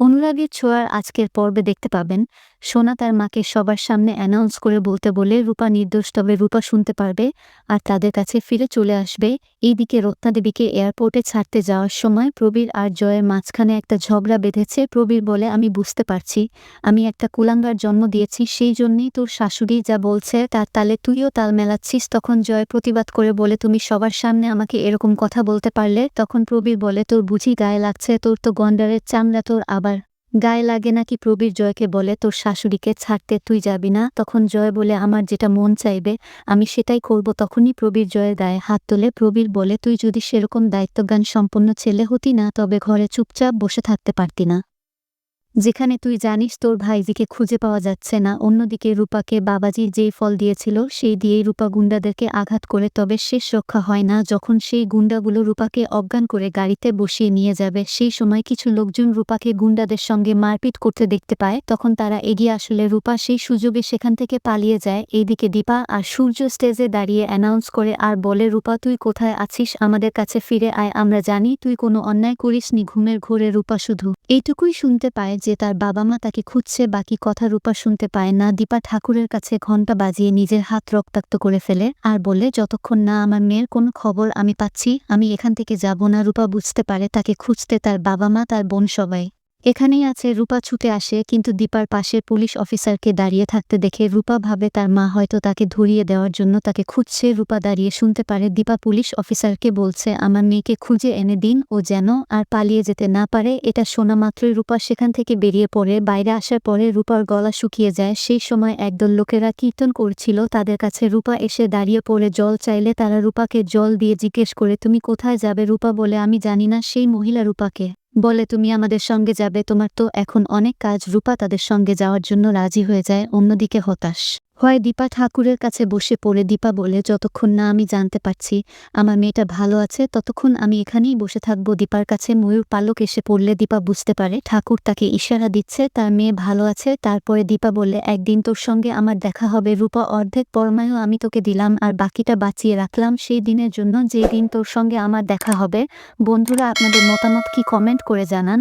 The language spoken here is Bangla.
অনুরাগের ছোঁয়ার আজকের পর্বে দেখতে পাবেন সোনা তার মাকে সবার সামনে অ্যানাউন্স করে বলতে বলে রূপা নির্দোষ, তবে রূপা শুনতে পারবে আর তাদের কাছে ফিরে চলে আসবে। এইদিকে রত্নাদেবীকে এয়ারপোর্টে ছাড়তে যাওয়ার সময় প্রবীর আর জয়ের মাঝখানে একটা ঝগড়া বেঁধেছে। প্রবীর বলে, আমি বুঝতে পারছি আমি একটা কুলাঙ্গার জন্ম দিয়েছি, সেই জন্যই তোর শাশুড়ি যা বলছে তার তালে তুইও তাল মেলাচ্ছিস। তখন জয় প্রতিবাদ করে বলে, তুমি সবার সামনে আমাকে এরকম কথা বলতে পারলে? তখন প্রবীর বলে, তোর বুঝি গায়ে লাগছে? তোর তো গন্ডারের চামড়া, তোর আবার গায়ে লাগে নাকি? প্রবীর জয়কে বলে, তোর শাশুড়িকে ছাড়তে তুই যাবি না? তখন জয় বলে, আমার যেটা মন চাইবে আমি সেটাই করব। তখনই প্রবীর জয়ের গায়ে হাত তোলে। প্রবীর বলে, তুই যদি সেরকম দায়িত্বজ্ঞান সম্পন্ন ছেলে হতি না তবে ঘরে চুপচাপ বসে থাকতে পারতি না, যেখানে তুই জানিস তোর ভাইজিকে খুঁজে পাওয়া যাচ্ছে না। অন্যদিকে রূপাকে বাবাজি যেই ফল দিয়েছিল সেই দিয়েই রূপা গুন্ডাদেরকে আঘাত করে, তবে শেষ রক্ষা হয় না। যখন সেই গুন্ডাগুলো রূপাকে অজ্ঞান করে গাড়িতে বসিয়ে নিয়ে যাবে, সেই সময় কিছু লোকজন রূপাকে গুন্ডাদের সঙ্গে মারপিট করতে দেখতে পায়। তখন তারা এগিয়ে আসলে রূপা সেই সুযোগে সেখান থেকে পালিয়ে যায়। এইদিকে দীপা আর সূর্য স্টেজে দাঁড়িয়ে অ্যানাউন্স করে আর বলে, রূপা তুই কোথায় আছিস? আমাদের কাছে ফিরে আয়, আমরা জানি তুই কোনো অন্যায় করিসনি। ঘুমের ঘোরে রূপা শুধু এইটুকুই শুনতে পায় যে তার বাবা মা তাকে খুঁজছে, বাকি কথা রূপা শুনতে পায় না। দীপা ঠাকুরের কাছে ঘণ্টা বাজিয়ে নিজের হাত রক্তাক্ত করে ফেলে আর বলে, যতক্ষণ না আমার মেয়ের কোনো খবর আমি পাচ্ছি আমি এখান থেকে যাব না। রূপা বুঝতে পারে তাকে খুঁজতে তার বাবা মা, তার বোন সবাই এখানেই আছে। রূপা ছুটে আসে, কিন্তু দীপার পাশে পুলিশ অফিসারকে দাঁড়িয়ে থাকতে দেখে রূপা ভাবে তার মা হয়তো তাকে ধরিয়ে দেওয়ার জন্য তাকে খুঁজছে। রূপা দাঁড়িয়ে শুনতে পারে দীপা পুলিশ অফিসারকে বলছে, আমার মেয়েকে খুঁজে এনে দিন, ও যেন আর পালিয়ে যেতে না পারে। এটা শোনা মাত্রই রূপা সেখান থেকে বেরিয়ে পড়ে। বাইরে আসার পরে রূপার গলা শুকিয়ে যায়। সেই সময় একদল লোকেরা কীর্তন করছিল, তাদের কাছে রূপা এসে দাঁড়িয়ে পড়ে জল চাইলে তারা রূপাকে জল দিয়ে জিজ্ঞেস করে, তুমি কোথায় যাবে? রূপা বলে, আমি জানি না। সেই মহিলা রূপাকে বলে, তুমি আমাদের সঙ্গে যাবে, তোমার তো এখন অনেক কাজ। রূপা তাদের সঙ্গে যাওয়ার জন্য রাজি হয়ে যায়। অন্যদিকে হতাশ হয় দীপা ঠাকুরের কাছে বসে পড়ে। দীপা বলে, যতক্ষণ না আমি জানতে পারছি আমার মেয়েটা ভালো আছে ততক্ষণ আমি এখানেই বসে থাকবো। দীপার কাছে ময়ূর পালক এসে পড়লে দীপা বুঝতে পারে ঠাকুর তাকে ইশারা দিচ্ছে তার মেয়ে ভালো আছে। তারপরে দীপা বললে, একদিন তোর সঙ্গে আমার দেখা হবে। রূপা, অর্ধেক পরমায়ু আমি তোকে দিলাম আর বাকিটা বাঁচিয়ে রাখলাম সেই দিনের জন্য, যেই দিন তোর সঙ্গে আমার দেখা হবে। বন্ধুরা, আপনাদের মতামত কি কমেন্ট করে জানান।